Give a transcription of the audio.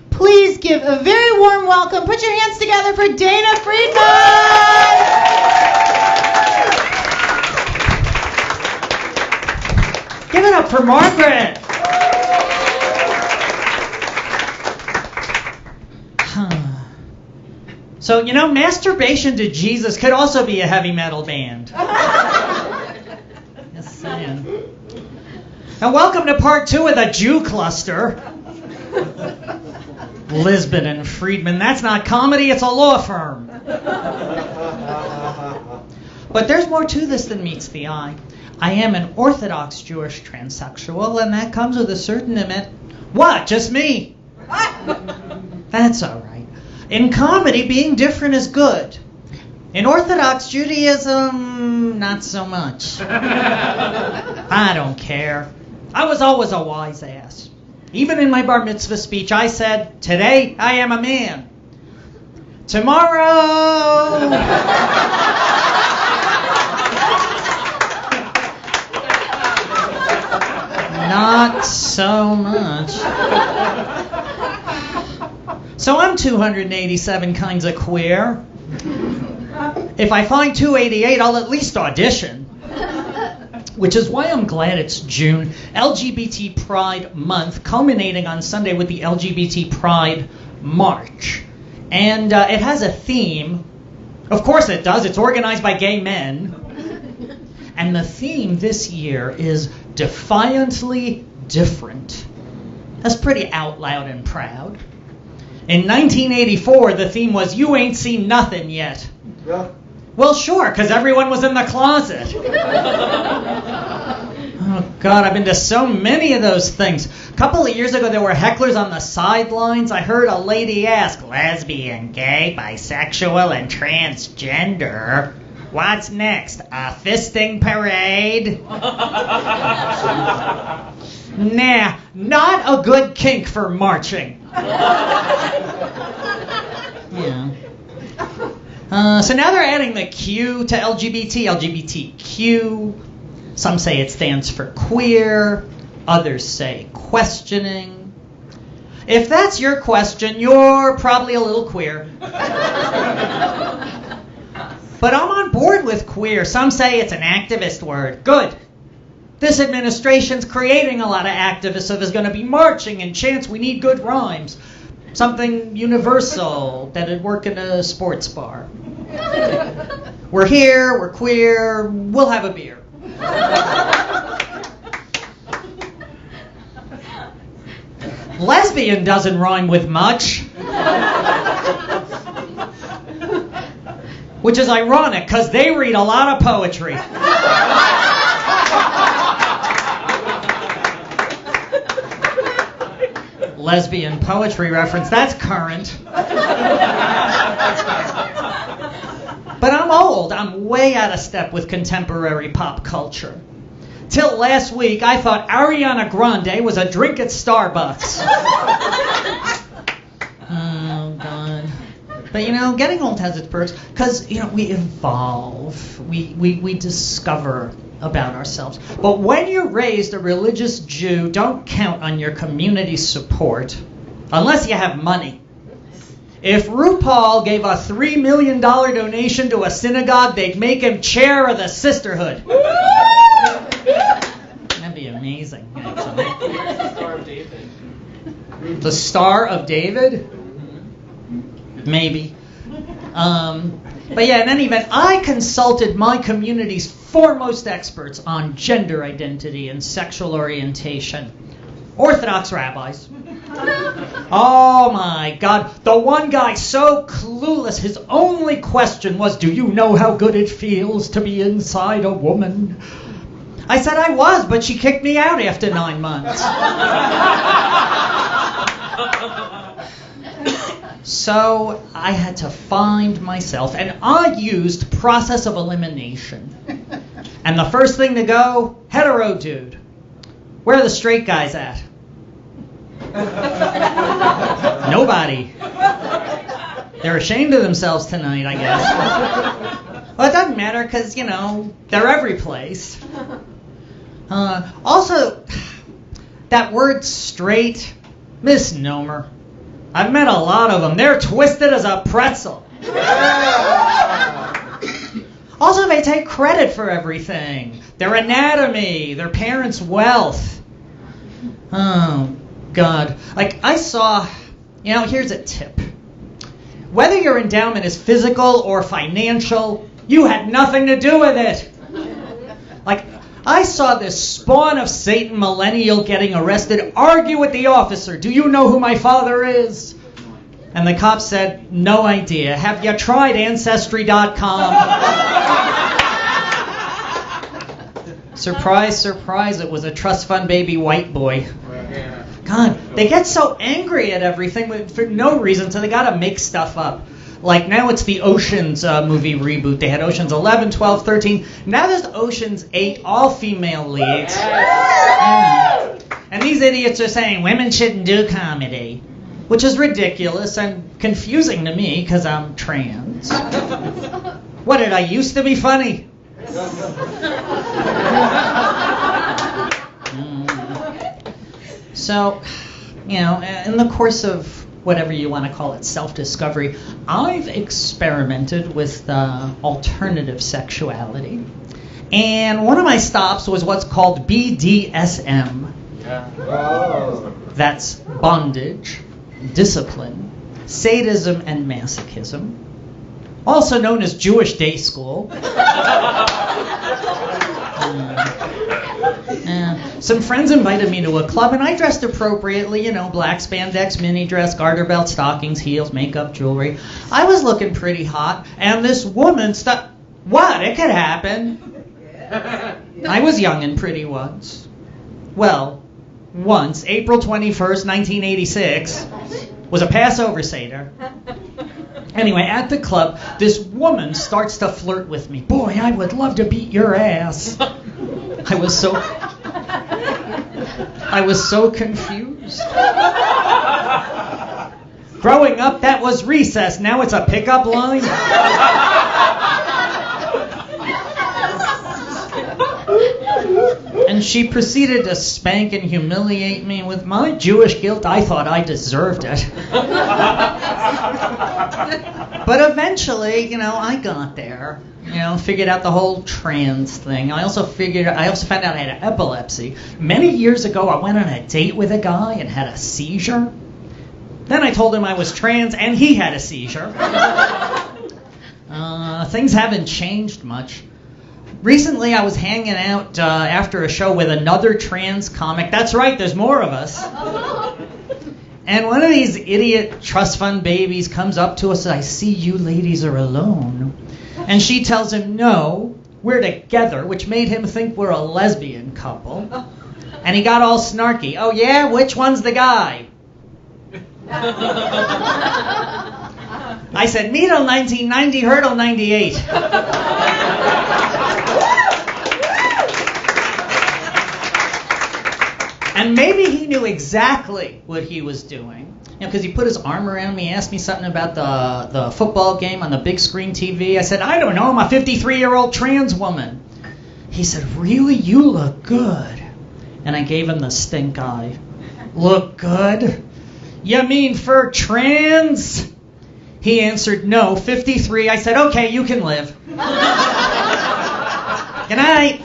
Please give a very warm welcome. Put your hands together for Dana Friedman. Give it up for Margaret. So, you know, Masturbation to Jesus could also be a heavy metal band. Just saying. And welcome to part 2 of the Jew Cluster. Lisbon and Friedman. That's not comedy, it's a law firm. But there's more to this than meets the eye. I am an Orthodox Jewish transsexual, and that comes with a certain amount. What? Just me? That's all right. In comedy, being different is good. In Orthodox Judaism, not so much. I don't care. I was always a wise ass. Even in my bar mitzvah speech, I said, today I am a man. Tomorrow... not so much. So I'm 287 kinds of queer. If I find 288, I'll at least audition. Which is why I'm glad it's June, LGBT Pride month, culminating on Sunday with the LGBT Pride March. And it has a theme. Of course it does. It's organized by gay men. And the theme this year is defiantly different. That's pretty out loud and proud. In 1984, the theme was, you ain't seen nothing yet. Yeah. Well, sure, because everyone was in the closet. Oh, God, I've been to so many of those things. A couple of years ago, there were hecklers on the sidelines. I heard a lady ask, lesbian, gay, bisexual, and transgender. What's next? A fisting parade? Nah, not a good kink for marching. Yeah. So now they're adding the Q to LGBT, LGBTQ. Some say it stands for queer. Others say questioning. If that's your question, you're probably a little queer. But I'm on board with queer. Some say it's an activist word. Good. This administration's creating a lot of activists, so there's going to be marching and chants. We need good rhymes. Something universal that'd work in a sports bar. We're here, we're queer, we'll have a beer. Lesbian doesn't rhyme with much. Which is ironic, because they read a lot of poetry. Lesbian poetry reference, that's current. But I'm old. I'm way out of step with contemporary pop culture. Till last week, I thought Ariana Grande was a drink at Starbucks. Oh, God. But, you know, getting old has its perks, because, you know, we evolve. We discover about ourselves. But when you're raised a religious Jew, don't count on your community's support unless you have money. If RuPaul gave a $3 million donation to a synagogue, they'd make him chair of the sisterhood. That'd be amazing, actually. The Star of David. The Star of David? Maybe. But yeah, in any event, I consulted my community's foremost experts on gender identity and sexual orientation. Orthodox rabbis. Oh my God. The one guy so clueless, his only question was, do you know how good it feels to be inside a woman? I said I was, but she kicked me out after 9 months. So I had to find myself, and I used process of elimination. And the first thing to go, hetero dude. Where are the straight guys at? Nobody. They're ashamed of themselves tonight, I guess. Well, it doesn't matter because, you know, they're every place. Also, that word straight, Misnomer. I've met a lot of them. They're twisted as a pretzel. Also, they take credit for everything. Their anatomy, their parents' wealth. Oh, God. Like, I saw, here's a tip. Whether your endowment is physical or financial, you had nothing to do with it. Like, I saw this spawn of Satan millennial getting arrested argue with the officer, "Do you know who my father is?" And the cop said, "No idea. Have you tried Ancestry.com?" Surprise, surprise, it was a trust fund baby white boy. God, they get so angry at everything for no reason, so they gotta make stuff up. Like now it's the Oceans movie reboot. They had Oceans 11, 12, 13. Now there's Oceans 8, all female leads. And these idiots are saying women shouldn't do comedy, which is ridiculous and confusing to me because I'm trans. What, did I used to be funny? So, in the course of whatever you want to call it, self-discovery, I've experimented with alternative sexuality. And one of my stops was what's called BDSM. That's bondage, discipline, sadism, and masochism. Also known as Jewish day school. Some friends invited me to a club, and I dressed appropriately, black spandex mini dress, garter belt, stockings, heels, makeup, jewelry. I was looking pretty hot, and this woman stopped. What? It could happen. I was young and pretty once. Well, once, April 21st, 1986, was a Passover Seder. Anyway, at the club, this woman starts to flirt with me. "Boy, I would love to beat your ass." I was so confused. Growing up, that was recess. Now it's a pickup line. And she proceeded to spank and humiliate me. With my Jewish guilt, I thought I deserved it. But eventually, I got there. Figured out the whole trans thing. I also found out I had epilepsy. Many years ago, I went on a date with a guy and had a seizure. Then I told him I was trans, and he had a seizure. Things haven't changed much. Recently, I was hanging out after a show with another trans comic. That's right, there's more of us. And one of these idiot trust fund babies comes up to us and "I see you ladies are alone." And she tells him, "No, we're together," which made him think we're a lesbian couple. And he got all snarky. "Oh yeah? Which one's the guy?" I said, "Needle 1990, Hurdle 98. And maybe he knew exactly what he was doing. Because he put his arm around me, asked me something about the football game on the big screen TV. I said, "I don't know, I'm a 53-year-old trans woman." He said, "Really? You look good." And I gave him the stink eye. "Look good? You mean for trans?" He answered, "No, 53. I said, "Okay, you can live." Good night.